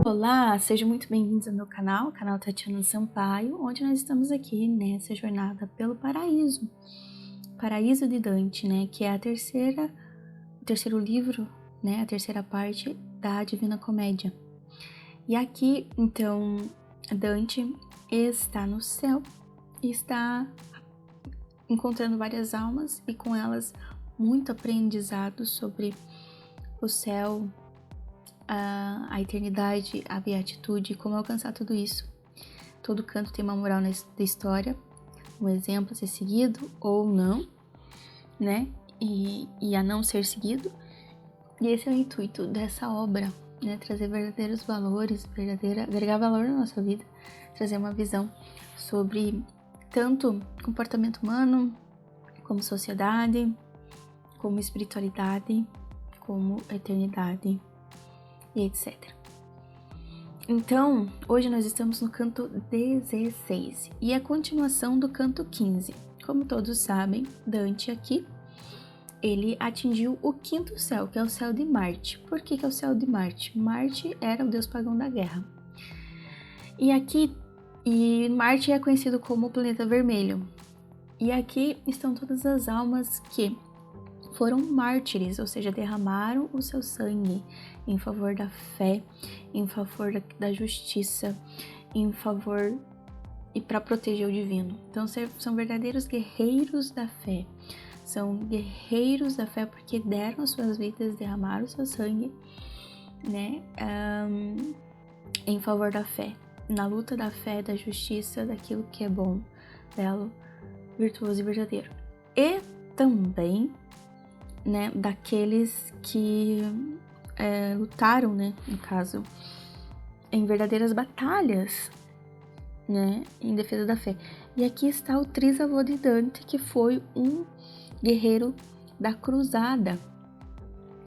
Olá, sejam muito bem-vindos ao meu canal, canal Tatiana Sampaio, onde nós estamos aqui nessa jornada pelo paraíso. Paraíso de Dante, né, que é o terceiro livro, né, a terceira parte da Divina Comédia. E aqui, então, Dante está no céu e está encontrando várias almas e com elas muito aprendizado sobre o céu, a eternidade, a beatitude, como alcançar tudo isso. Todo canto tem uma moral da história, um exemplo a ser seguido ou não, né? E a não ser seguido. E esse é o intuito dessa obra, né? Trazer verdadeiros valores, agregar valor na nossa vida, trazer uma visão sobre tanto comportamento humano, como sociedade, como espiritualidade, como eternidade e etc. Então, hoje nós estamos no canto 16 e a continuação do canto 15. Como todos sabem, Dante aqui, ele atingiu o quinto céu, que é o céu de Marte. Por que é o céu de Marte? Marte era o deus pagão da guerra. E Marte é conhecido como o planeta vermelho. E aqui estão todas as almas que foram mártires, ou seja, derramaram o seu sangue em favor da fé, em favor da justiça, em favor e para proteger o divino. Então são verdadeiros guerreiros da fé. São guerreiros da fé porque deram as suas vidas, derramaram o seu sangue, né, em favor da fé, na luta da fé, da justiça, daquilo que é bom, belo, virtuoso e verdadeiro. E também, né, daqueles que lutaram, né, no caso, em verdadeiras batalhas, né, em defesa da fé. E aqui está o trisavô de Dante, que foi um guerreiro da cruzada.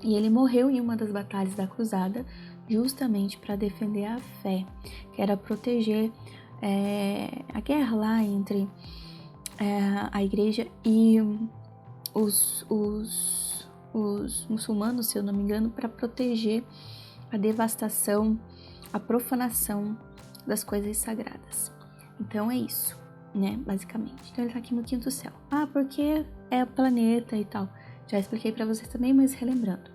E ele morreu em uma das batalhas da cruzada justamente para defender a fé, que era proteger a guerra lá entre a igreja e os muçulmanos, se eu não me engano, para proteger a devastação, a profanação das coisas sagradas. Então é isso, né, basicamente. Então ele tá aqui no quinto céu. Porque é o planeta e tal. Já expliquei para vocês também, mas relembrando.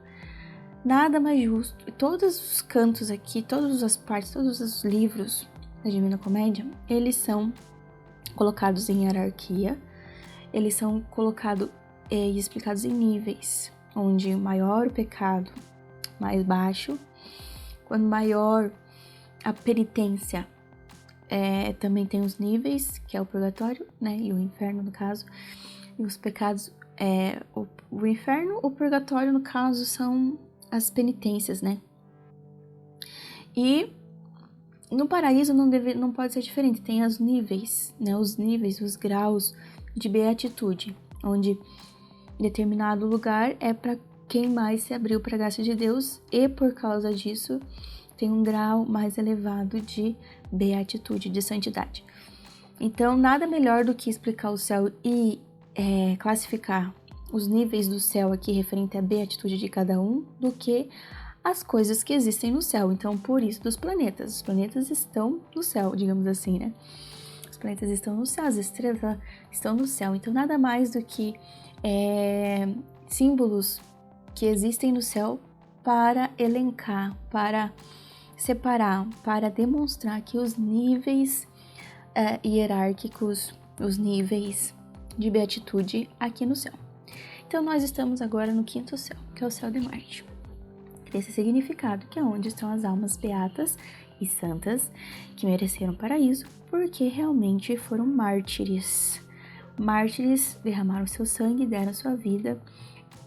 Nada mais justo. Todos os cantos aqui, todas as partes, todos os livros da Divina Comédia, eles são colocados em hierarquia. Eles são colocados e explicados em níveis, onde maior o pecado, mais baixo. Quando maior a penitência, também tem os níveis, que é o purgatório, né, e o inferno no caso. E os pecados, o inferno, o purgatório no caso são as penitências, né. E no paraíso não pode ser diferente, tem os níveis, né, os graus de beatitude, onde determinado lugar é para quem mais se abriu para a graça de Deus e por causa disso tem um grau mais elevado de beatitude, de santidade. Então, nada melhor do que explicar o céu e classificar os níveis do céu aqui referente à beatitude de cada um do que as coisas que existem no céu. Então, por isso dos planetas. Os planetas estão no céu, digamos assim, né? Os planetas estão no céu, as estrelas estão no céu. Então, nada mais do que símbolos que existem no céu para elencar, para separar, para demonstrar que os níveis hierárquicos, os níveis de beatitude aqui no céu. Então, nós estamos agora no quinto céu, que é o céu de Marte. Esse significado, que é onde estão as almas beatas e santas que mereceram o paraíso, porque realmente foram mártires. Mártires derramaram seu sangue, deram sua vida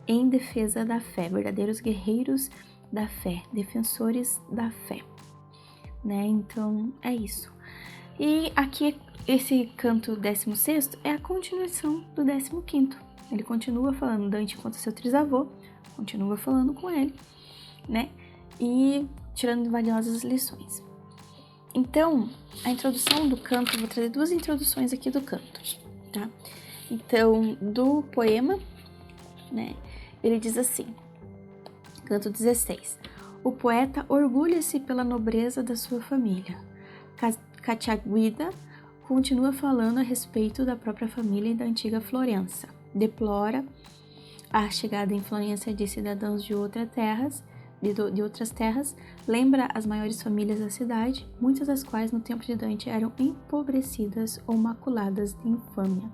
em defesa da fé, verdadeiros guerreiros da fé, defensores da fé, né? Então, é isso. E aqui, esse canto 16º é a continuação do 15º. Ele continua falando, Dante encontra seu trisavô, continua falando com ele, né? E tirando valiosas lições. Então, a introdução do canto, vou trazer duas introduções aqui do canto, tá? Então, do poema, né? Ele diz assim: Canto 16. O poeta orgulha-se pela nobreza da sua família. Cacciaguida continua falando a respeito da própria família e da antiga Florença. Deplora a chegada e influência de cidadãos de outras terras, lembra as maiores famílias da cidade, muitas das quais no tempo de Dante eram empobrecidas ou maculadas de infâmia.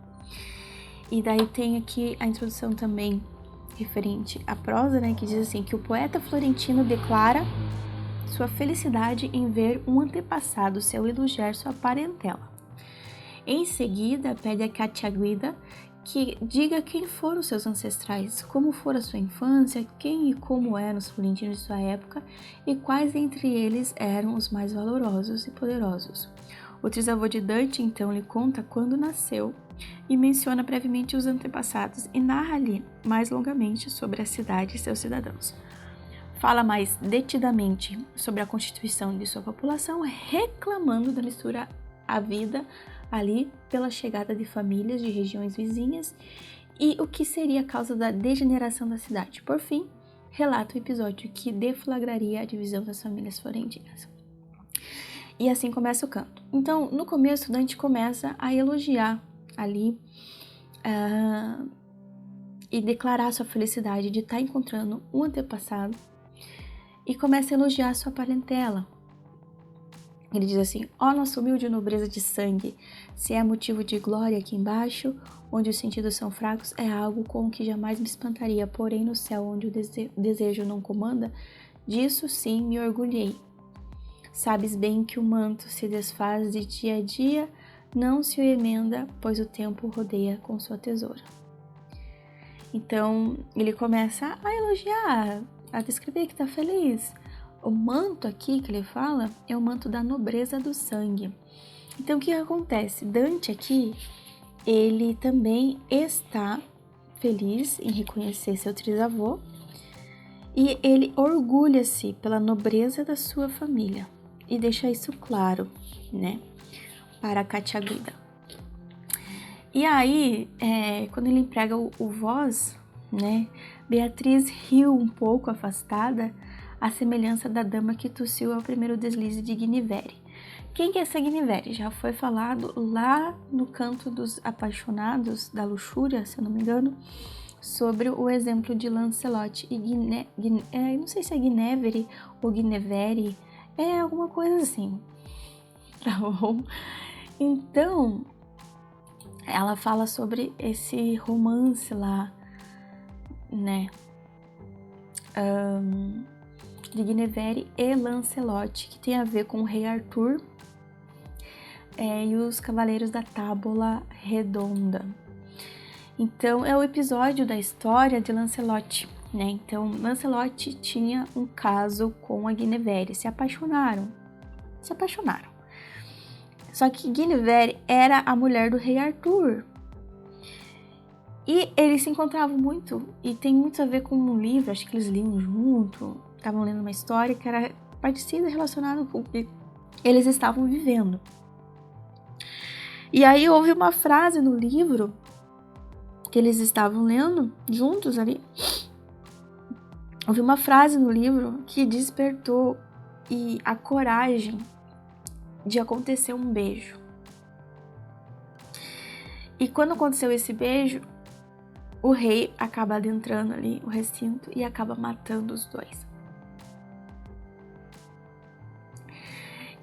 E daí tem aqui a introdução também referente à prosa, né, que diz assim, que o poeta florentino declara sua felicidade em ver um antepassado seu elogiar sua parentela. Em seguida, pede a Cacciaguida que diga quem foram seus ancestrais, como fora sua infância, quem e como eram os florentinos de sua época e quais entre eles eram os mais valorosos e poderosos. O trisavô de Dante, então, lhe conta quando nasceu e menciona brevemente os antepassados e narra-lhe mais longamente sobre a cidade e seus cidadãos. Fala mais detidamente sobre a constituição de sua população, reclamando da mistura à vida ali pela chegada de famílias de regiões vizinhas e o que seria a causa da degeneração da cidade. Por fim, relata o episódio que deflagraria a divisão das famílias florentinas. E assim começa o canto. Então, no começo, Dante começa a elogiar ali e declarar sua felicidade de estar encontrando um antepassado e começa a elogiar sua parentela. Ele diz assim: ó nossa humilde nobreza de sangue, se é motivo de glória aqui embaixo, onde os sentidos são fracos, é algo com o que jamais me espantaria, porém no céu onde o desejo não comanda, disso sim me orgulhei. Sabes bem que o manto se desfaz de dia a dia, não se o emenda, pois o tempo rodeia com sua tesoura. Então, ele começa a elogiar, a descrever que está feliz. O manto aqui que ele fala é o manto da nobreza do sangue. Então, o que acontece? Dante aqui, ele também está feliz em reconhecer seu trisavô e ele orgulha-se pela nobreza da sua família e deixa isso claro, né, para a Cacciaguida. E aí, quando ele emprega o vós, né, Beatriz riu um pouco afastada, à semelhança da dama que tossiu ao primeiro deslize de Guinevere. Quem que é essa Guinevere? Já foi falado lá no Canto dos Apaixonados da Luxúria, se eu não me engano, sobre o exemplo de Lancelot e não sei se é Guinevere ou Guinevere, é alguma coisa assim, tá bom? Então, ela fala sobre esse romance lá, né, de Guinevere e Lancelot, que tem a ver com o rei Arthur e os cavaleiros da Tábula Redonda. Então, é o episódio da história de Lancelot, né? Então, Lancelot tinha um caso com a Guinevere, se apaixonaram. Só que Guinevere era a mulher do rei Arthur. E eles se encontravam muito, e tem muito a ver com um livro, acho que eles liam junto, estavam lendo uma história que era parecida, relacionada com o que eles estavam vivendo. E aí houve uma frase no livro que eles estavam lendo juntos ali. Houve uma frase no livro que despertou a coragem de acontecer um beijo. E quando aconteceu esse beijo, o rei acaba adentrando ali o recinto e acaba matando os dois.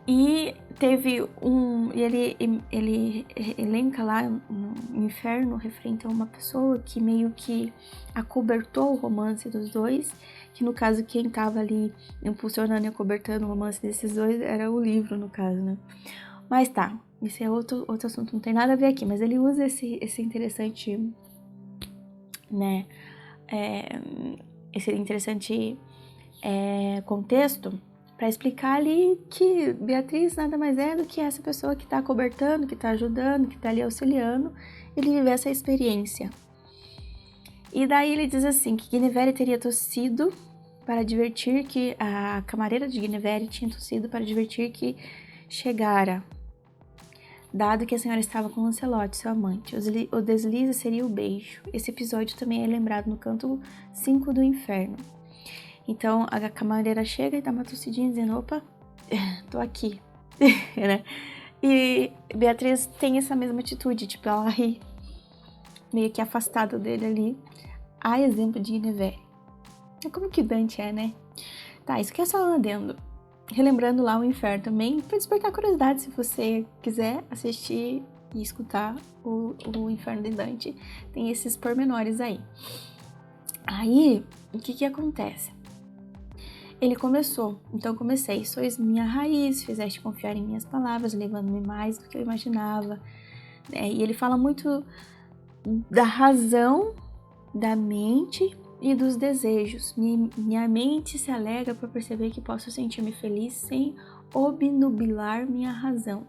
E teve ele elenca lá no inferno referente a uma pessoa que meio que acobertou o romance dos dois, que no caso quem estava ali impulsionando e acobertando o romance desses dois era o livro, no caso, né? Mas tá, esse é outro assunto, não tem nada a ver aqui, mas ele usa esse interessante, né, esse interessante contexto para explicar ali que Beatriz nada mais é do que essa pessoa que está acobertando, que está ajudando, que está ali auxiliando ele viver essa experiência. E daí ele diz assim, que Guinevere teria tossido para advertir que a camareira de Guinevere tinha tossido para advertir que chegara, dado que a senhora estava com Lancelot, seu amante. O deslize seria o beijo. Esse episódio também é lembrado no canto 5 do Inferno. Então a camareira chega e dá uma tossidinha dizendo, opa, tô aqui, né? E Beatriz tem essa mesma atitude, tipo, ela ri, meio que afastada dele ali, a exemplo de Guinevere. Como que Dante é, né? Tá, isso aqui é só um adendo. Relembrando lá o Inferno também, pra despertar curiosidade, se você quiser assistir e escutar o Inferno de Dante, tem esses pormenores aí. Aí, o que acontece? Ele começou, então comecei, sois minha raiz, fizeste confiar em minhas palavras, levando-me mais do que eu imaginava. E ele fala muito da razão, da mente e dos desejos. Minha mente se alegra por perceber que posso sentir-me feliz sem obnubilar minha razão.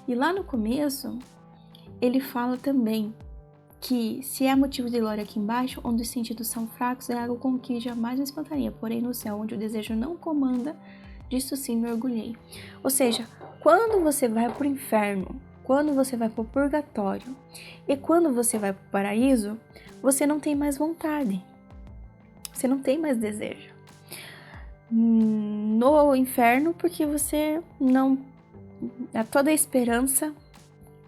E lá no começo, ele fala também que se é motivo de glória aqui embaixo, onde os sentidos são fracos, é algo com que jamais me espantaria. Porém, no céu, onde o desejo não comanda, disso sim me orgulhei. Ou seja, quando você vai para o inferno, quando você vai para o purgatório e quando você vai para o paraíso, você não tem mais vontade. Você não tem mais desejo. No inferno, porque você não... Toda a esperança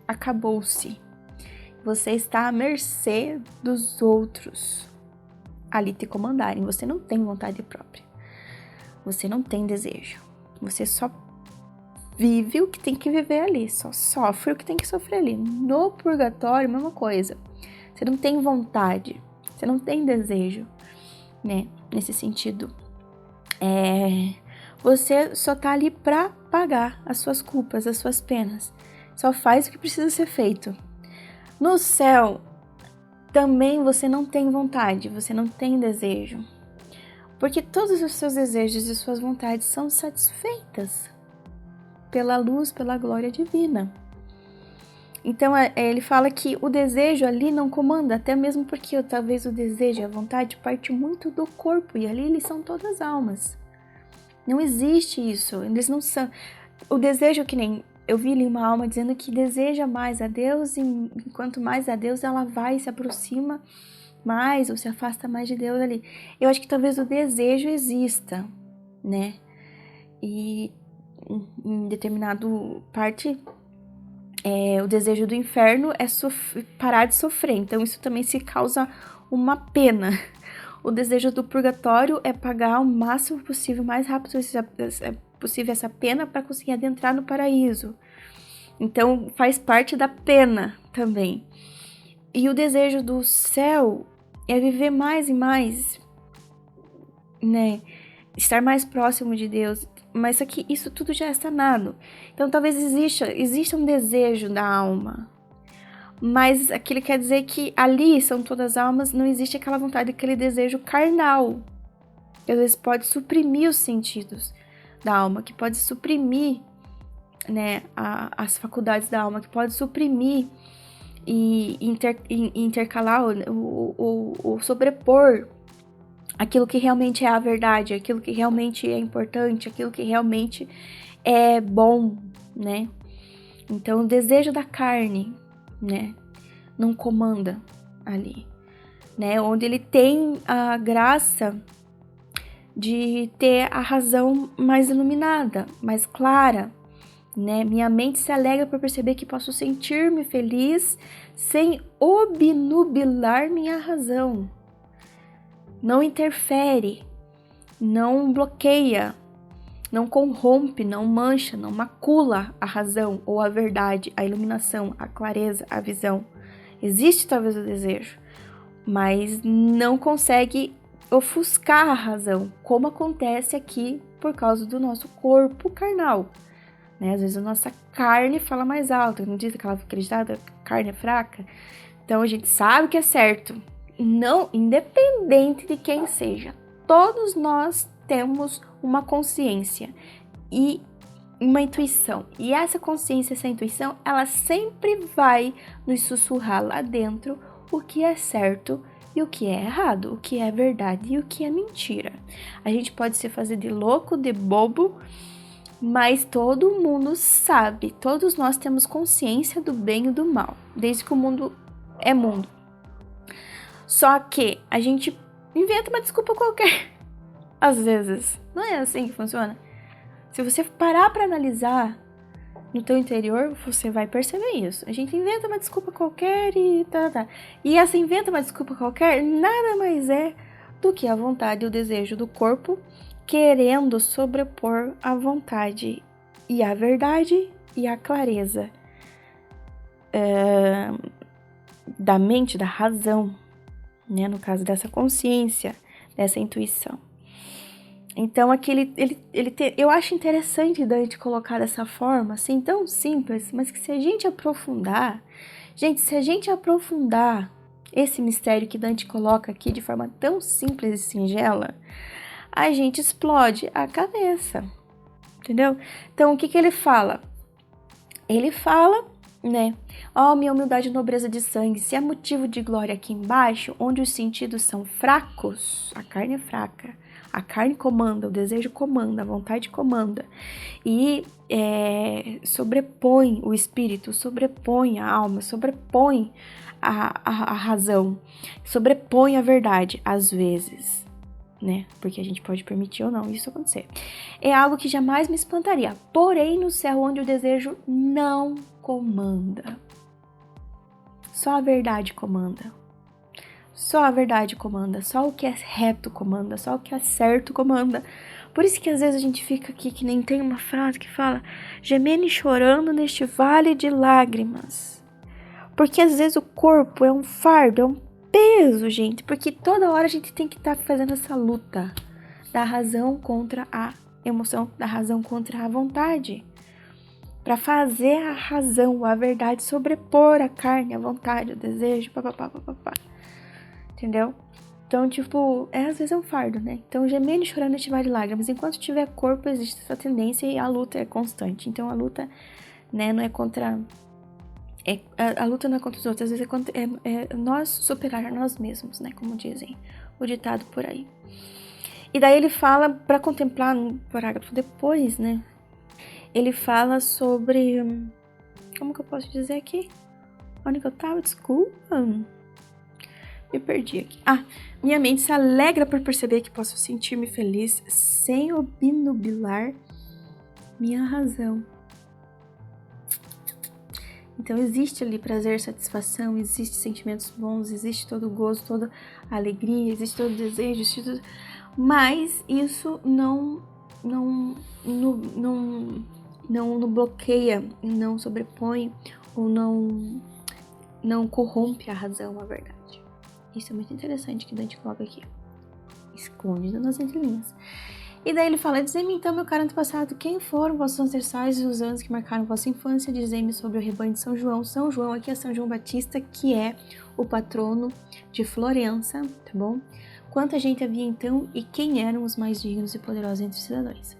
acabou-se. Você está à mercê dos outros ali te comandarem. Você não tem vontade própria. Você não tem desejo. Você só vive o que tem que viver ali. Só sofre o que tem que sofrer ali. No purgatório, mesma coisa. Você não tem vontade. Você não tem desejo, né? Nesse sentido. Você só tá ali pra pagar as suas culpas, as suas penas. Só faz o que precisa ser feito. No céu, também você não tem vontade, você não tem desejo. Porque todos os seus desejos e suas vontades são satisfeitas pela luz, pela glória divina. Então, ele fala que o desejo ali não comanda, até mesmo porque talvez o desejo e a vontade parte muito do corpo, e ali eles são todas almas. Não existe isso, eles não são... O desejo que nem... Eu vi ali uma alma dizendo que deseja mais a Deus, e quanto mais a Deus, ela vai, se aproxima mais ou se afasta mais de Deus ali. Eu acho que talvez o desejo exista, né? E em determinado parte, o desejo do inferno é parar de sofrer. Então isso também se causa uma pena. O desejo do purgatório é pagar o máximo possível, o mais rápido possível essa pena para conseguir adentrar no paraíso. Então faz parte da pena também. E o desejo do céu é viver mais e mais, né? Estar mais próximo de Deus. Mas só que isso tudo já é sanado. Então talvez exista um desejo da alma. Mas aquilo quer dizer que ali são todas almas, não existe aquela vontade, aquele desejo carnal. Que às vezes pode suprimir os sentidos da alma, que pode suprimir, né, as faculdades da alma, que pode suprimir e intercalar ou sobrepor aquilo que realmente é a verdade, aquilo que realmente é importante, aquilo que realmente é bom, né? Então o desejo da carne, né, não comanda ali, né? Onde ele tem a graça de ter a razão mais iluminada, mais clara, né? Minha mente se alegra por perceber que posso sentir-me feliz sem obnubilar minha razão. Não interfere, não bloqueia, não corrompe, não mancha, não macula a razão ou a verdade, a iluminação, a clareza, a visão. Existe talvez o desejo, mas não consegue ofuscar a razão, como acontece aqui por causa do nosso corpo carnal, né? Às vezes a nossa carne fala mais alto, não diz aquela acreditada, a carne é fraca, então a gente sabe que é certo, não, independente de quem seja, todos nós temos uma consciência e uma intuição, e essa consciência, essa intuição, ela sempre vai nos sussurrar lá dentro o que é certo e o que é errado, o que é verdade e o que é mentira. A gente pode se fazer de louco, de bobo, mas todo mundo sabe, todos nós temos consciência do bem e do mal, desde que o mundo é mundo. Só que a gente inventa uma desculpa qualquer às vezes. Não é assim que funciona. Se você parar pra analisar no teu interior, você vai perceber isso. A gente inventa uma desculpa qualquer e tá. E essa inventa uma desculpa qualquer nada mais é do que a vontade e o desejo do corpo querendo sobrepor a vontade e a verdade e a clareza da mente, da razão, né? No caso dessa consciência, dessa intuição. Então, eu acho interessante Dante colocar dessa forma, assim, tão simples, mas que se a gente aprofundar, esse mistério que Dante coloca aqui de forma tão simples e singela, a gente explode a cabeça, entendeu? Então, o que ele fala? Ele fala, né? Ó, minha humildade e nobreza de sangue, se é motivo de glória aqui embaixo, onde os sentidos são fracos, a carne é fraca, a carne comanda, o desejo comanda, a vontade comanda, e sobrepõe o espírito, sobrepõe a alma, sobrepõe a razão, sobrepõe a verdade, às vezes, né? Porque a gente pode permitir ou não isso acontecer. É algo que jamais me espantaria, porém no céu onde o desejo não comanda. Só a verdade comanda. Só a verdade comanda, só o que é reto comanda, só o que é certo comanda. Por isso que às vezes a gente fica aqui, que nem tem uma frase que fala, gemendo e chorando neste vale de lágrimas. Porque às vezes o corpo é um fardo, é um peso, gente, porque toda hora a gente tem que estar fazendo essa luta da razão contra a emoção, da razão contra a vontade. Para fazer a razão, a verdade sobrepor a carne, a vontade, o desejo, papapá. Entendeu? Então, tipo, às vezes é um fardo, né? Então, gemendo e chorando neste vale de lágrimas. Enquanto tiver corpo, existe essa tendência e a luta é constante. Então, a luta, né, não é contra... a luta não é contra os outros, às vezes é nós superar a nós mesmos, né? Como dizem o ditado por aí. E daí ele fala, para contemplar no parágrafo depois, né? Ele fala sobre... Como que eu posso dizer aqui? Onde que eu tava? Desculpa. Me perdi aqui. Minha mente se alegra por perceber que posso sentir-me feliz sem obnubilar minha razão. Então existe ali prazer, satisfação, existe sentimentos bons, existe todo o gozo, toda a alegria, existe todo o desejo, existe tudo. Mas isso não bloqueia, não sobrepõe ou não corrompe a razão, a verdade. Isso é muito interessante que Dante coloca aqui. Esconde nas entrelinhas. E daí ele fala, dizei-me então, meu caro antepassado, quem foram vossos ancestrais e os anos que marcaram vossa infância? Dizei-me sobre o rebanho de São João. São João aqui é São João Batista, que é o patrono de Florença, tá bom? Quanta gente havia então e quem eram os mais dignos e poderosos entre os cidadãos?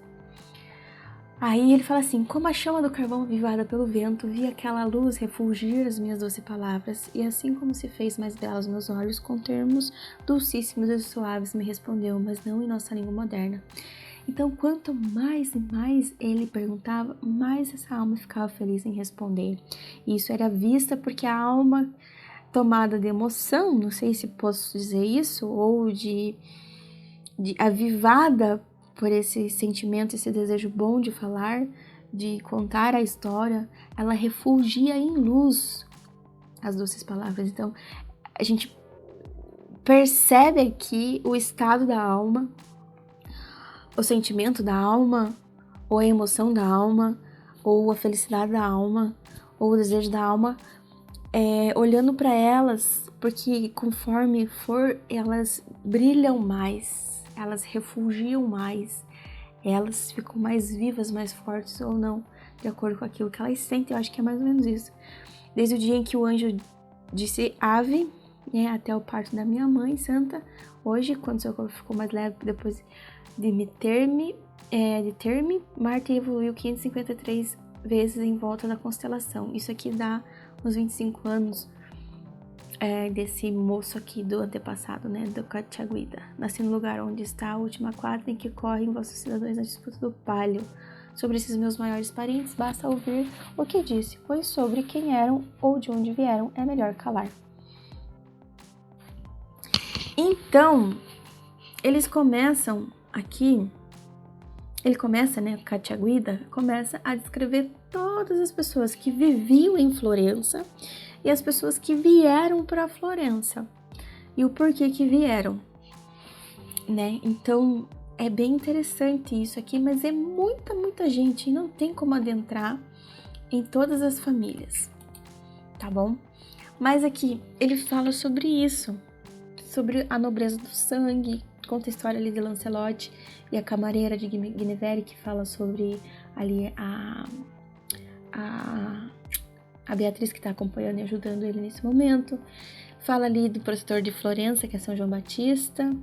Aí ele fala assim, como a chama do carvão avivada pelo vento, vi aquela luz refulgir as minhas doces palavras, e assim como se fez mais belos meus olhos, com termos dulcíssimos e suaves me respondeu, mas não em nossa língua moderna. Então, quanto mais e mais ele perguntava, mais essa alma ficava feliz em responder. E isso era vista porque a alma tomada de emoção, não sei se posso dizer isso, ou de avivada por esse sentimento, esse desejo bom de falar, de contar a história, ela refulgia em luz as doces palavras. Então, a gente percebe aqui o estado da alma, o sentimento da alma, ou a emoção da alma, ou a felicidade da alma, ou o desejo da alma, olhando para elas, porque conforme for, elas brilham mais, elas refulgiam mais, elas ficam mais vivas, mais fortes ou não, de acordo com aquilo que elas sentem. Eu acho que é mais ou menos isso. Desde o dia em que o anjo disse ave, né, até o parto da minha mãe santa, hoje, quando seu corpo ficou mais leve depois de ter-me, Marte evoluiu 553 vezes em volta da constelação. Isso aqui dá uns 25 anos desse moço aqui do antepassado, né, do Catiaguida. Nasci no lugar onde está a última quadra em que correm vossos cidadãos na disputa do palio. Sobre esses meus maiores parentes, basta ouvir o que disse, pois sobre quem eram ou de onde vieram é melhor calar. Então, eles começam aqui ele começa, né, Cacciaguida começa a descrever todas as pessoas que viviam em Florença e as pessoas que vieram para Florença e o porquê que vieram, né? Então é bem interessante isso aqui, mas é muita gente e não tem como adentrar em todas as famílias, tá bom? Mas aqui ele fala sobre isso, sobre a nobreza do sangue, conta a história ali de Lancelot e a camareira de Guinevere, que fala sobre ali a Beatriz, que está acompanhando e ajudando ele nesse momento. Fala ali do protetor de Florença, que é São João Batista.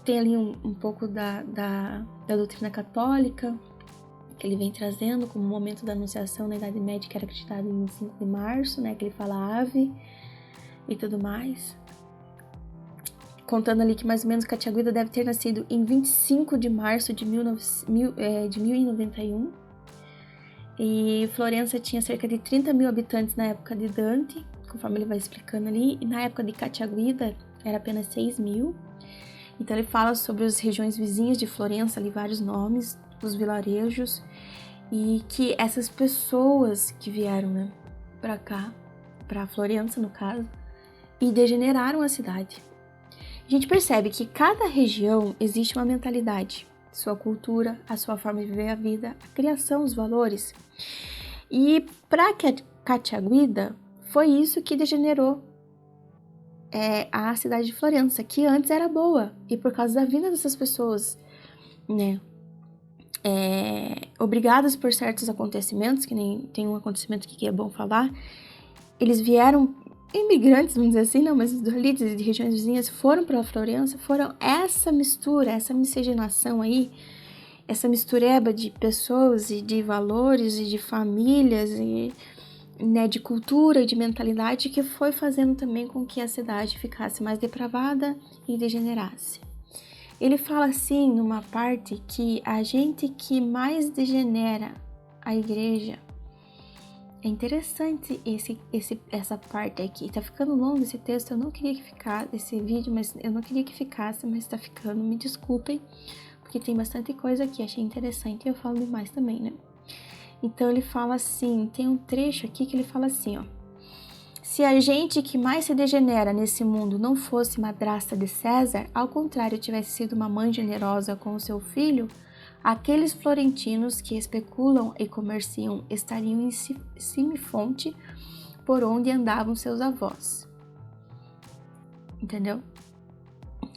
Tem ali um pouco da doutrina católica, que ele vem trazendo como momento da anunciação na Idade Média, que era acreditado em 5 de março, né, que ele fala ave e tudo mais. Contando ali que mais ou menos Cacciaguida deve ter nascido em 25 de março de 1091. E Florença tinha cerca de 30 mil habitantes na época de Dante, conforme ele vai explicando ali. E na época de Cacciaguida era apenas 6 mil. Então ele fala sobre as regiões vizinhas de Florença, ali vários nomes, os vilarejos. E que essas pessoas que vieram, né, pra cá, pra Florença no caso, e degeneraram a cidade. A gente percebe que cada região existe uma mentalidade, sua cultura, a sua forma de viver a vida, a criação, os valores. E para Cacciaguida, foi isso que degenerou a cidade de Florença, que antes era boa. E por causa da vinda dessas pessoas, né, obrigadas por certos acontecimentos, que nem tem um acontecimento aqui que é bom falar, eles vieram imigrantes, vamos dizer assim, não, mas ali de regiões vizinhas foram para Florença, foram essa mistura, essa miscigenação aí, essa mistureba de pessoas e de valores e de famílias e, né, de cultura e de mentalidade que foi fazendo também com que a cidade ficasse mais depravada e degenerasse. Ele fala assim numa parte que a gente que mais degenera a igreja. É interessante essa parte aqui. Tá ficando longo esse texto, eu não queria que ficasse esse vídeo, mas eu não queria que ficasse, mas tá ficando, me desculpem, porque tem bastante coisa aqui, achei interessante e eu falo demais também, né? Então ele fala assim, tem um trecho aqui que ele fala assim, ó. Se a gente que mais se degenera nesse mundo não fosse madrasta de César, ao contrário, tivesse sido uma mãe generosa com o seu filho, aqueles florentinos que especulam e comerciam estariam em Simifonte, por onde andavam seus avós. Entendeu?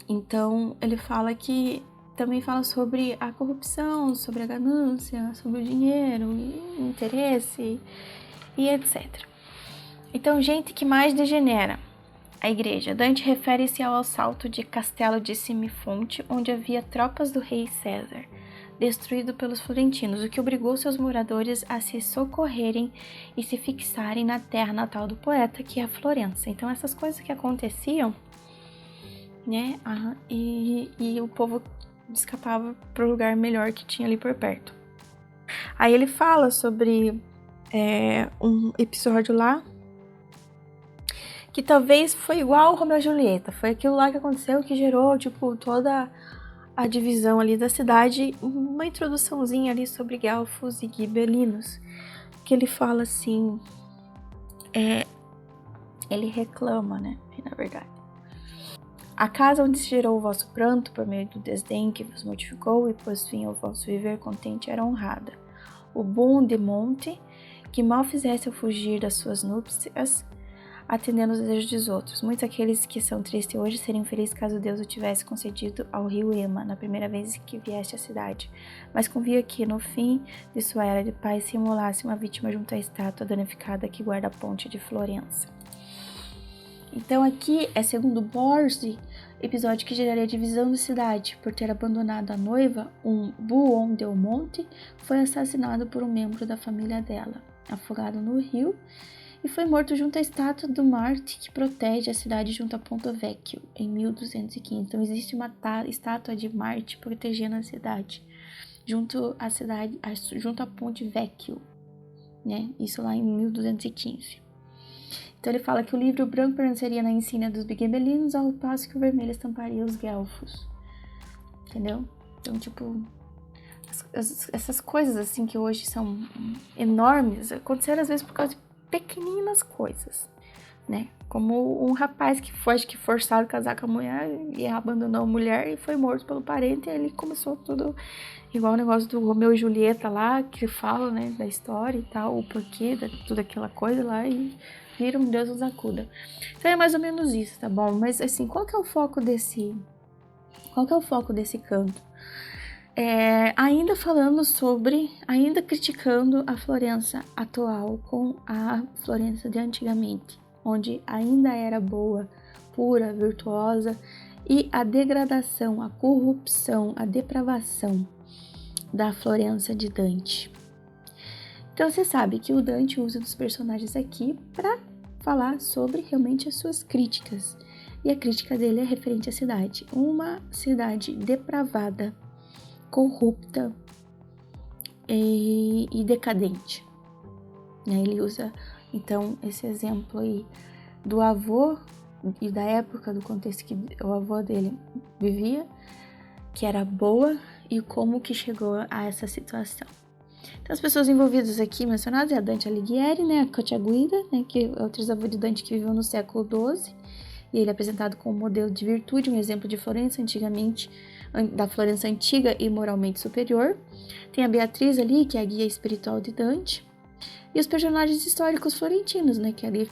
Então, ele fala que também fala sobre a corrupção, sobre a ganância, sobre o dinheiro, o interesse e etc. Então, gente que mais degenera a igreja. Dante refere-se ao assalto de Castelo de Simifonte, onde havia tropas do rei César, destruído pelos florentinos, o que obrigou seus moradores a se socorrerem e se fixarem na terra natal do poeta, que é a Florença. Então essas coisas que aconteciam, né, e o povo escapava para o lugar melhor que tinha ali por perto. Aí ele fala sobre um episódio lá, que talvez foi igual ao Romeu e Julieta, foi aquilo lá que aconteceu que gerou, tipo, toda a divisão ali da cidade, uma introduçãozinha ali sobre guelfos e gibelinos, que ele fala assim, ele reclama, né, na verdade. A casa onde se gerou o vosso pranto, por meio do desdém que vos mortificou e pôs fim ao vosso viver contente, era honrada. O bom de monte, que mal fizesse eu fugir das suas núpcias, atendendo os desejos dos outros. Muitos aqueles que são tristes hoje seriam felizes caso Deus o tivesse concedido ao rio Ema, na primeira vez que vieste à cidade. Mas convia que, no fim de sua era de paz, se imolasse uma vítima junto à estátua danificada que guarda a ponte de Florença. Então aqui é, segundo Borges, episódio que geraria a divisão da cidade. Por ter abandonado a noiva, um Buon del Monte foi assassinado por um membro da família dela, afogado no rio, e foi morto junto à estátua do Marte que protege a cidade junto a Ponto Vecchio, em 1215. Então existe uma estátua de Marte protegendo a cidade, junto à Ponte Vecchio, né? Isso lá em 1215. Então ele fala que o livro branco permaneceria na insígnia dos bigibelinos, ao passo que o vermelho estamparia os guelfos. Entendeu? Então, tipo, essas coisas assim que hoje são enormes, aconteceram às vezes por causa de pequeninas coisas, né? Como um rapaz que foi, acho que forçado a casar com a mulher e abandonou a mulher e foi morto pelo parente, e ele começou tudo igual o negócio do Romeu e Julieta lá, que fala, né, da história e tal, o porquê de tudo aquela coisa lá, e vira um Deus nos acuda. Então é mais ou menos isso, tá bom? Mas assim, qual que é o foco desse canto? Ainda falando sobre, ainda criticando a Florença atual com a Florença de antigamente, onde ainda era boa, pura, virtuosa, e a degradação, a corrupção, a depravação da Florença de Dante. Então você sabe que o Dante usa dos personagens aqui para falar sobre realmente as suas críticas. E a crítica dele é referente à cidade. Uma cidade depravada, corrupta e decadente. Ele usa, então, esse exemplo aí do avô e da época, do contexto que o avô dele vivia, que era boa, e como que chegou a essa situação. Então, as pessoas envolvidas aqui mencionadas é a Dante Alighieri, né, a Cacciaguida, né, que é o trisavô de Dante que viveu no século XII, e ele é apresentado como modelo de virtude, um exemplo de Florença da Florença antiga e moralmente superior. Tem a Beatriz ali, que é a guia espiritual de Dante, e os personagens históricos florentinos, né, que ali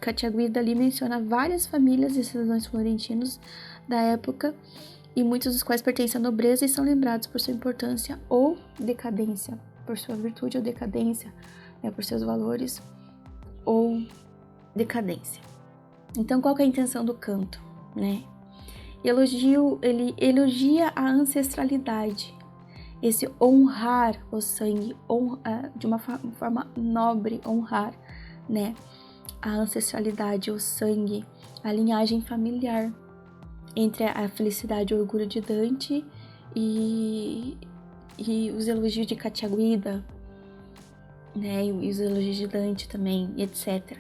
Cacciaguida ali menciona várias famílias e cidadãos florentinos da época, e muitos dos quais pertencem à nobreza e são lembrados por sua importância ou decadência, por sua virtude ou decadência, né, por seus valores ou decadência. Então, qual que é a intenção do canto, né? Ele elogia a ancestralidade, esse honrar o sangue, de uma forma nobre, honrar, né, a ancestralidade, o sangue, a linhagem familiar, entre a felicidade e o orgulho de Dante e os elogios de Cacciaguida, né, e os elogios de Dante também, etc.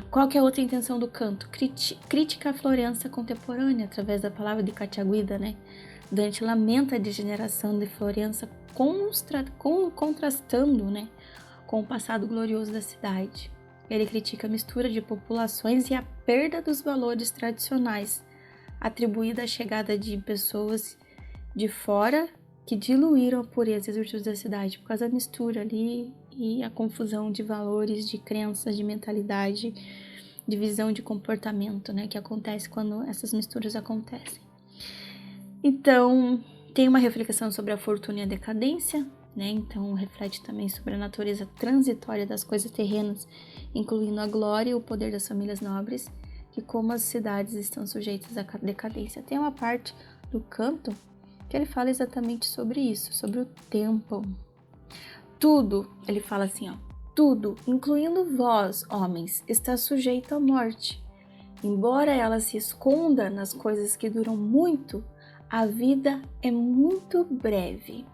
Qual que é a outra intenção do canto? Crítica à Florença contemporânea, através da palavra de Cacciaguida, né? Dante lamenta a degeneração de Florença, contrastando, né, com o passado glorioso da cidade. Ele critica a mistura de populações e a perda dos valores tradicionais, atribuída à chegada de pessoas de fora que diluíram a pureza e as virtudes da cidade, por causa da mistura ali e a confusão de valores, de crenças, de mentalidade, de visão de comportamento, né, que acontece quando essas misturas acontecem. Então, tem uma reflexão sobre a fortuna e a decadência, né? Então, reflete também sobre a natureza transitória das coisas terrenas, incluindo a glória e o poder das famílias nobres, e como as cidades estão sujeitas à decadência. Tem uma parte do canto que ele fala exatamente sobre isso, sobre o tempo. Tudo, ele fala assim, ó, tudo, incluindo vós, homens, está sujeito à morte. Embora ela se esconda nas coisas que duram muito, a vida é muito breve.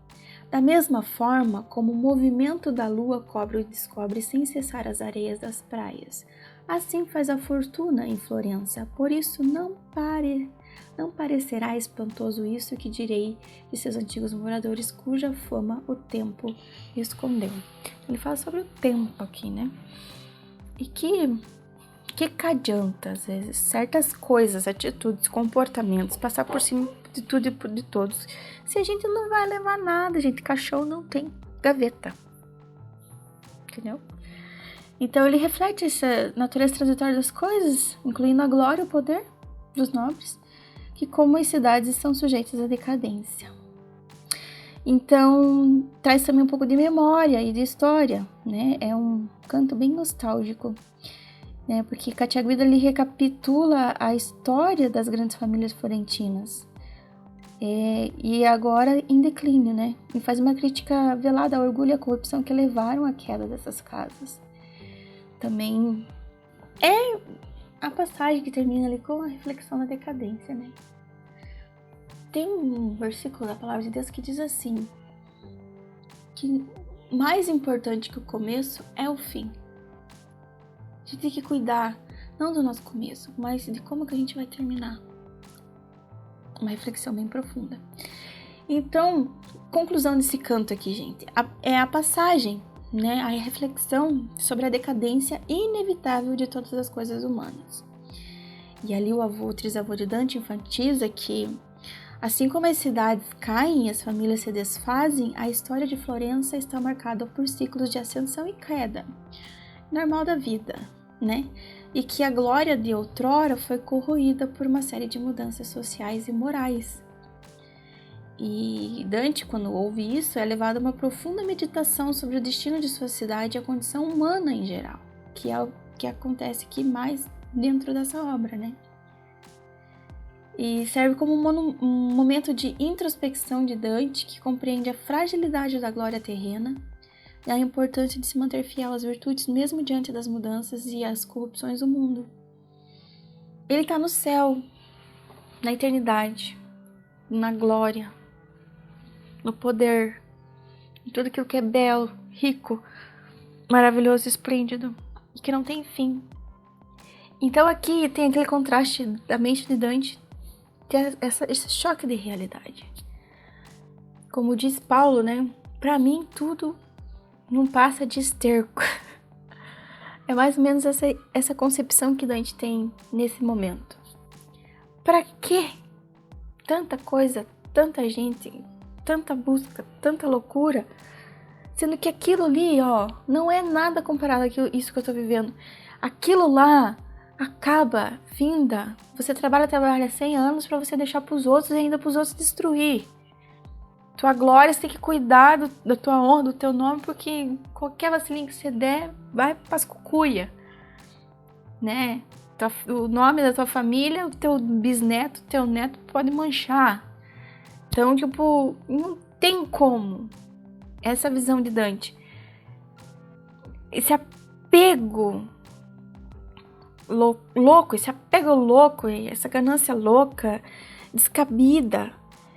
Da mesma forma como o movimento da lua cobre e descobre sem cessar as areias das praias, assim faz a fortuna em Florença. Por isso não parecerá espantoso isso que direi de seus antigos moradores, cuja fama o tempo escondeu. Ele fala sobre o tempo aqui, né? E que adianta, às vezes, certas coisas, atitudes, comportamentos, passar por cima de tudo e de todos, se a gente não vai levar nada, gente, caixão não tem gaveta, entendeu? Então ele reflete essa natureza transitória das coisas, incluindo a glória e o poder dos nobres, que como as cidades estão sujeitas à decadência. Então, traz também um pouco de memória e de história, né? É um canto bem nostálgico, né? Porque Cacciaguida ele recapitula a história das grandes famílias florentinas, e agora em declínio, né? E faz uma crítica velada ao orgulho e à corrupção que levaram à queda dessas casas. Também é a passagem que termina ali com a reflexão da decadência, né? Tem um versículo da Palavra de Deus que diz assim, que mais importante que o começo é o fim. A gente tem que cuidar, não do nosso começo, mas de como que a gente vai terminar. Uma reflexão bem profunda. Então, conclusão desse canto aqui, gente, é a passagem, né? A reflexão sobre a decadência inevitável de todas as coisas humanas. E ali o trisavô de Dante enfatiza que, assim como as cidades caem e as famílias se desfazem, a história de Florença está marcada por ciclos de ascensão e queda, normal da vida, né? E que a glória de outrora foi corroída por uma série de mudanças sociais e morais. E Dante, quando ouve isso, é levado a uma profunda meditação sobre o destino de sua cidade e a condição humana em geral, que é o que acontece aqui mais dentro dessa obra, né? E serve como um momento de introspecção de Dante, que compreende a fragilidade da glória terrena e a importância de se manter fiel às virtudes mesmo diante das mudanças e as corrupções do mundo. Ele está no céu, na eternidade, na glória, no poder, em tudo aquilo que é belo, rico, maravilhoso, esplêndido e que não tem fim. Então aqui tem aquele contraste da mente de Dante, ter esse choque de realidade. Como diz Paulo, né? Para mim tudo não passa de esterco. É mais ou menos essa concepção que Dante tem nesse momento. Para que tanta coisa, tanta gente, tanta busca, tanta loucura, sendo que aquilo ali, ó, não é nada comparado a isso que eu tô vivendo. Aquilo lá acaba, finda. Você trabalha 100 anos para você deixar pros outros e ainda pros outros destruir. Tua glória, você tem que cuidar da tua honra, do teu nome, porque qualquer vacilinho que você der, vai pras cucuia, né? O nome da tua família, o teu bisneto, o teu neto pode manchar. Então, tipo, não tem como. Essa visão de Dante. Esse apego louco, esse apego louco, essa ganância louca, descabida,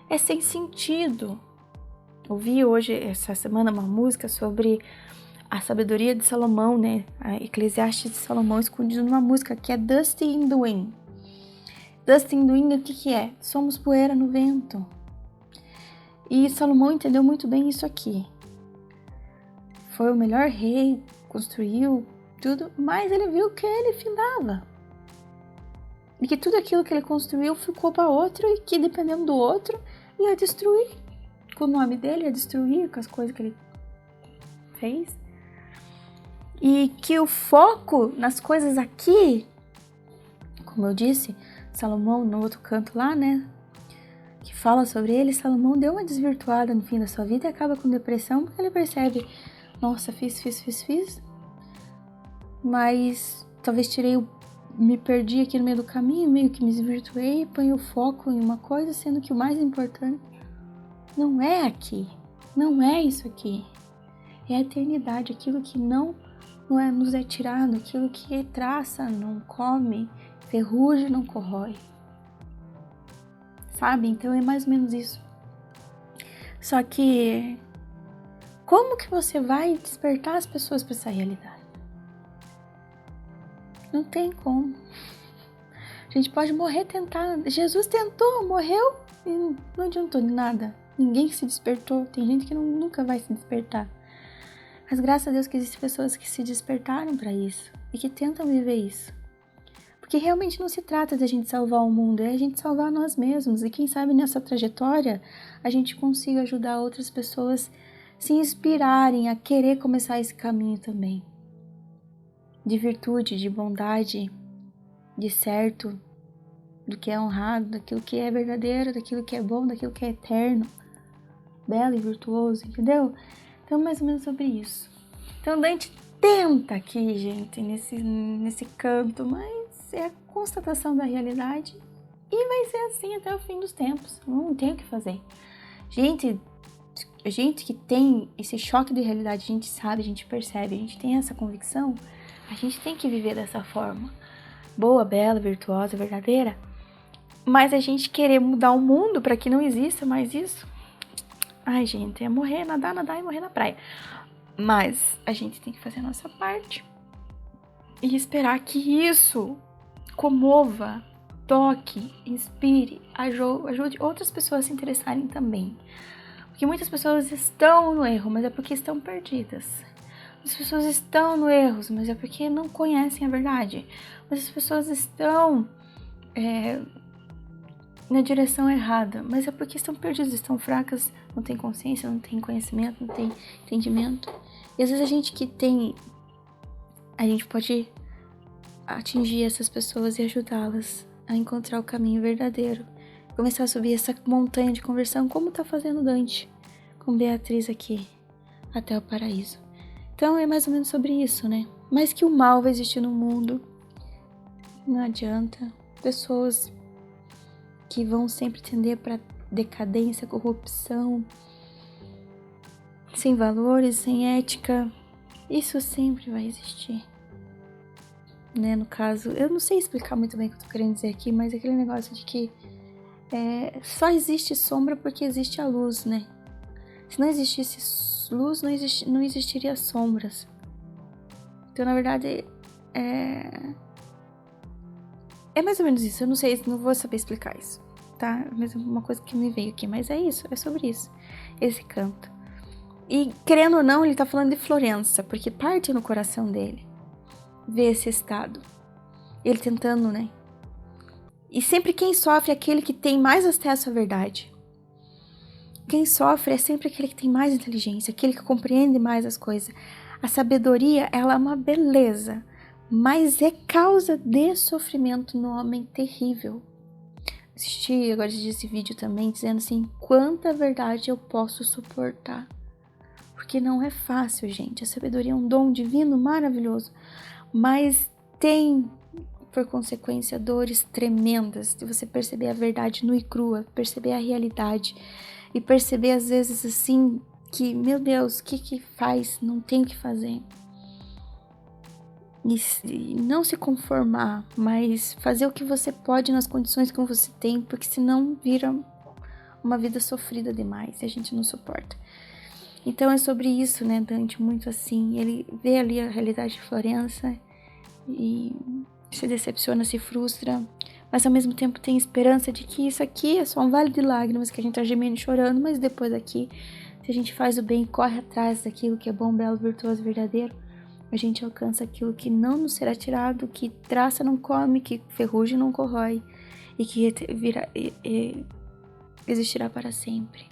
é sem sentido. Ouvi hoje, essa semana, uma música sobre a sabedoria de Salomão, né? A Eclesiastes de Salomão escondido numa música que é Dust in the Wind. Dust in the Wind, o que é? Somos poeira no vento. E Salomão entendeu muito bem isso aqui. Foi o melhor rei, construiu tudo, mas ele viu que ele findava. E que tudo aquilo que ele construiu ficou para outro e que, dependendo do outro, ia destruir. Com o nome dele, ia destruir com as coisas que ele fez. E que o foco nas coisas aqui, como eu disse, Salomão, no outro canto lá, né, que fala sobre ele, Salomão deu uma desvirtuada no fim da sua vida e acaba com depressão, porque ele percebe, nossa, fiz, mas talvez me perdi aqui no meio do caminho, meio que me desvirtuei, ponho o foco em uma coisa, sendo que o mais importante não é aqui, não é isso aqui, é a eternidade, aquilo que não nos é tirado, aquilo que traça, não come, ferrugem, não corrói. Sabe? Então é mais ou menos isso. Só que como que você vai despertar as pessoas para essa realidade? Não tem como. A gente pode morrer tentando. Jesus tentou, morreu e não adiantou de nada. Ninguém se despertou. Tem gente que nunca vai se despertar. Mas graças a Deus que existem pessoas que se despertaram para isso e que tentam viver isso. Porque realmente não se trata de a gente salvar o mundo, é a gente salvar nós mesmos. E quem sabe nessa trajetória a gente consiga ajudar outras pessoas se inspirarem a querer começar esse caminho também. De virtude, de bondade, de certo, do que é honrado, daquilo que é verdadeiro, daquilo que é bom, daquilo que é eterno, belo e virtuoso, entendeu? Então, mais ou menos sobre isso. Então, Dante tenta aqui, gente, nesse canto, mas é a constatação da realidade e vai ser assim até o fim dos tempos. Não tem o que fazer. Gente que tem esse choque de realidade, a gente sabe, a gente percebe, a gente tem essa convicção, a gente tem que viver dessa forma. Boa, bela, virtuosa, verdadeira. Mas a gente querer mudar o mundo para que não exista mais isso, ai, gente, é morrer, nadar e morrer na praia. Mas a gente tem que fazer a nossa parte. e esperar que isso comova, toque, inspire, ajude outras pessoas a se interessarem também. Porque muitas pessoas estão no erro, mas é porque estão perdidas. As pessoas estão no erro, mas é porque não conhecem a verdade. As pessoas estão na direção errada, mas é porque estão perdidas, estão fracas, não têm consciência, não têm conhecimento, não têm entendimento. E às vezes a gente pode atingir essas pessoas e ajudá-las a encontrar o caminho verdadeiro. Começar a subir essa montanha de conversão, como tá fazendo Dante com Beatriz aqui, até o paraíso. Então é mais ou menos sobre isso, né? Mas que o mal vai existir no mundo, não adianta. Pessoas que vão sempre tender para decadência, corrupção, sem valores, sem ética, isso sempre vai existir. Né, no caso, eu não sei explicar muito bem o que eu tô querendo dizer aqui, mas aquele negócio de que só existe sombra porque existe a luz, né? Se não existisse luz, não existiria sombras. Então, na verdade, é mais ou menos isso. Eu não sei, não vou saber explicar isso, tá? Mas uma coisa que me veio aqui, mas é isso, é sobre isso, esse canto. E, querendo ou não, ele tá falando de Florença, porque parte no coração dele ver esse estado. Ele tentando, né? E sempre quem sofre é aquele que tem mais acesso à verdade. Quem sofre é sempre aquele que tem mais inteligência, aquele que compreende mais as coisas. A sabedoria, ela é uma beleza, mas é causa de sofrimento no homem terrível. Assisti agora esse vídeo também, dizendo assim, quanta verdade eu posso suportar. Porque não é fácil, gente. A sabedoria é um dom divino maravilhoso, mas tem, por consequência, dores tremendas de você perceber a verdade nua e crua, perceber a realidade e perceber às vezes assim que, meu Deus, o que faz? Não tem o que fazer. E não se conformar, mas fazer o que você pode nas condições que você tem, porque senão vira uma vida sofrida demais e a gente não suporta. Então é sobre isso, né, Dante, muito assim, ele vê ali a realidade de Florença e se decepciona, se frustra, mas ao mesmo tempo tem esperança de que isso aqui é só um vale de lágrimas, que a gente tá gemendo e chorando, mas depois daqui, se a gente faz o bem, corre atrás daquilo que é bom, belo, virtuoso, verdadeiro, a gente alcança aquilo que não nos será tirado, que traça não come, que ferrugem não corrói e que existirá para sempre.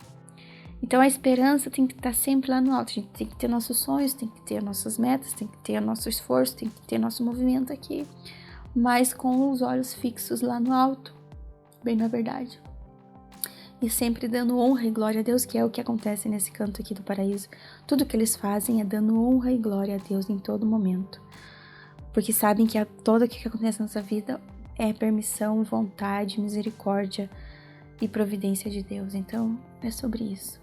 Então a esperança tem que estar sempre lá no alto, a gente tem que ter nossos sonhos, tem que ter nossas metas, tem que ter nosso esforço, tem que ter nosso movimento aqui, mas com os olhos fixos lá no alto, bem na verdade. E sempre dando honra e glória a Deus, que é o que acontece nesse canto aqui do paraíso. Tudo que eles fazem é dando honra e glória a Deus em todo momento. Porque sabem que todo o que acontece na nossa vida é permissão, vontade, misericórdia e providência de Deus. Então, é sobre isso.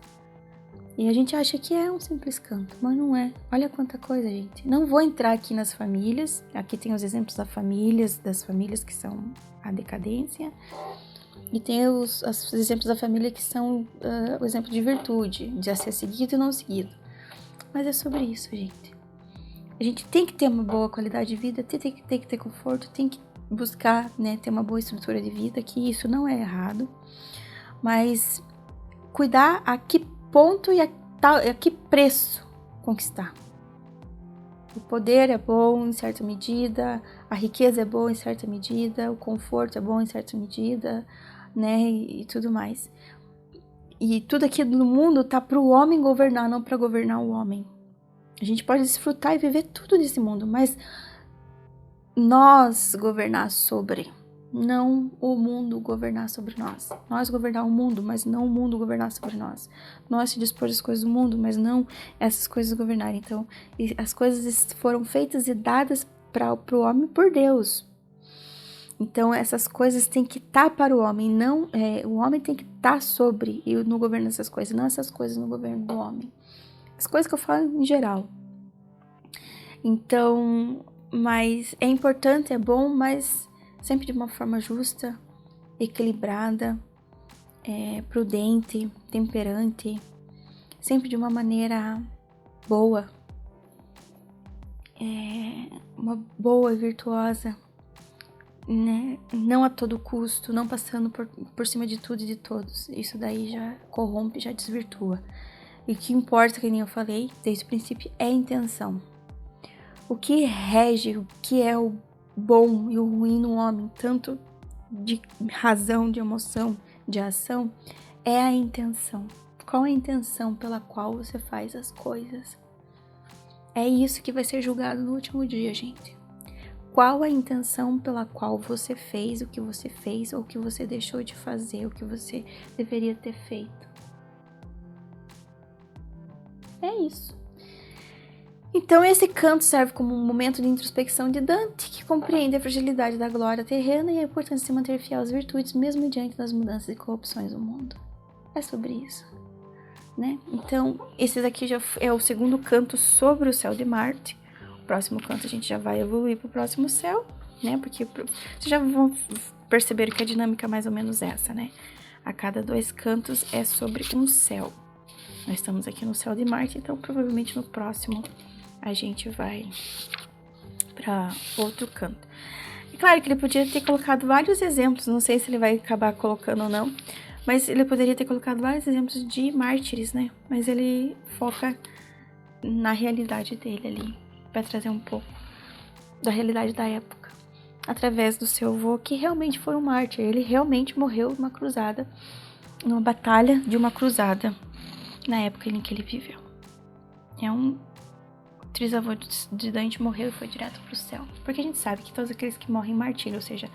E a gente acha que é um simples canto, mas não é. Olha quanta coisa, gente. Não vou entrar aqui nas famílias. Aqui tem os exemplos das famílias que são a decadência. E tem os exemplos da família que são o exemplo de virtude, de ser seguido e não seguido. Mas é sobre isso, gente. A gente tem que ter uma boa qualidade de vida, tem que ter conforto, tem que buscar, né, ter uma boa estrutura de vida, que isso não é errado. Mas cuidar a que ponto e a que preço conquistar. O poder é bom em certa medida, a riqueza é boa em certa medida, o conforto é bom em certa medida, né, e tudo mais. E tudo aqui no mundo tá para o homem governar, não para governar o homem. A gente pode desfrutar e viver tudo desse mundo, mas nós governar sobre, não o mundo governar sobre nós. Nós governar o mundo, mas não o mundo governar sobre nós. Nós se dispor às coisas do mundo, mas não essas coisas governarem. Então, as coisas foram feitas e dadas para o homem por Deus. Então, essas coisas têm que estar para o homem, não o homem tem que estar sobre e no governo dessas coisas, não essas coisas no governo do homem. As coisas que eu falo em geral. Então, mas é importante, é bom, mas sempre de uma forma justa, equilibrada, prudente, temperante, sempre de uma maneira boa. uma boa e virtuosa, né? Não a todo custo, não passando por cima de tudo e de todos. Isso daí já corrompe, já desvirtua. E o que importa, que nem eu falei desde o princípio, é a intenção. O que rege, o que é o bom e o ruim no homem, tanto de razão, de emoção, de ação, é a intenção. Qual a intenção pela qual você faz as coisas? É isso que vai ser julgado no último dia, gente. Qual a intenção pela qual você fez o que você fez, ou o que você deixou de fazer, o que você deveria ter feito? É isso. Então esse canto serve como um momento de introspecção de Dante, que compreende a fragilidade da glória terrena e a importância de se manter fiel às virtudes, mesmo diante das mudanças e corrupções do mundo. É sobre isso, né? Então, esse daqui já é o segundo canto sobre o céu de Marte. O próximo canto a gente já vai evoluir para o próximo céu, né? Porque vocês já vão perceber que a dinâmica é mais ou menos essa, né? A cada 2 cantos é sobre um céu. Nós estamos aqui no céu de Marte, então provavelmente no próximo a gente vai para outro canto. É claro que ele podia ter colocado vários exemplos, não sei se ele vai acabar colocando ou não, mas ele poderia ter colocado vários exemplos de mártires, né? Mas ele foca na realidade dele ali, para trazer um pouco da realidade da época, através do seu avô, que realmente foi um mártir. Ele realmente morreu numa cruzada, numa batalha de uma cruzada, na época em que ele viveu. É um trisavô de Dante, morreu e foi direto para o céu. Porque a gente sabe que todos aqueles que morrem em martírio, ou seja,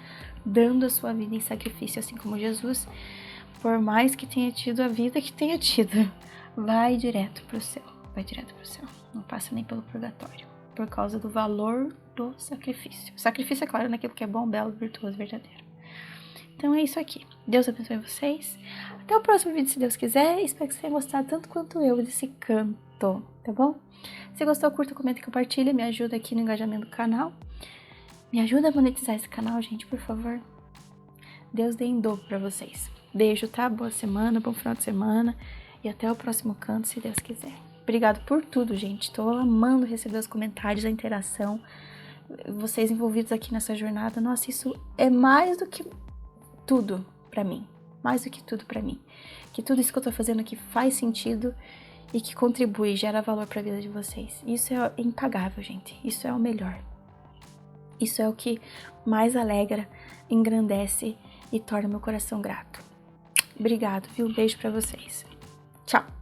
dando a sua vida em sacrifício, assim como Jesus, por mais que tenha tido a vida que tenha tido, vai direto para o céu. Vai direto para o céu. Não passa nem pelo purgatório. Por causa do valor do sacrifício. O sacrifício, é claro, naquilo que é bom, belo, virtuoso, verdadeiro. Então é isso aqui. Deus abençoe vocês. Até o próximo vídeo, se Deus quiser. Espero que vocês tenham gostado tanto quanto eu desse canto, tá bom? Se gostou, curta, comenta e compartilha. Me ajuda aqui no engajamento do canal. Me ajuda a monetizar esse canal, gente, por favor. Deus dê em dobro pra vocês. Beijo, tá? Boa semana, bom final de semana. E até o próximo canto, se Deus quiser. Obrigado por tudo, gente. Tô amando receber os comentários, a interação. Vocês envolvidos aqui nessa jornada. Nossa, isso é mais do que tudo pra mim. Mais do que tudo pra mim. Que tudo isso que eu tô fazendo aqui faz sentido e que contribui, gera valor pra vida de vocês. Isso é impagável, gente. Isso é o melhor. Isso é o que mais alegra, engrandece e torna meu coração grato. Obrigado, viu? Beijo pra vocês. Tchau!